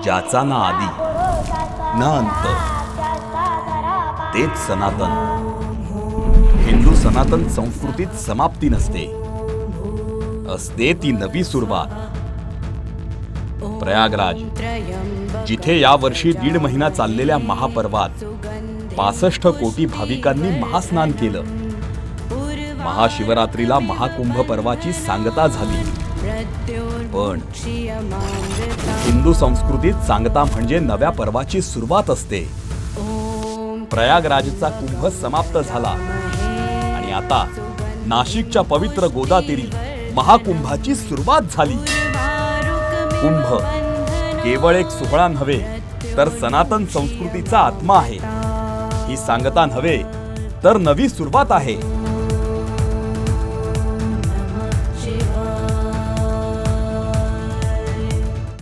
ज्याचा ना आदी ना अंत, तेच सनातन. हिंदू सनातन संस्कृतीत समाप्ती नसते, असते ती नवी सुरुवात. प्रयागराज, जिथे या वर्षी 1.5 महिना चाललेल्या महापर्वात 65 कोटी भाविकांनी महास्नान केलं. महाशिवरात्रीला महाकुंभ पर्वाची सांगता झाली. पण हिंदू संस्कृतीत सांगता म्हणजे नव्या पर्वाची सुरुवात असते. प्रयागराजचा कुंभ समाप्त झाला आणि आता नाशिकच्या पवित्र गोदातीरी महाकुंभाची सुरुवात झाली. कुंभ केवळ एक सोहळा नव्हे, तर सनातन संस्कृतीचा आत्मा आहे. ही सांगता नव्हे, तर नवी सुरुवात आहे.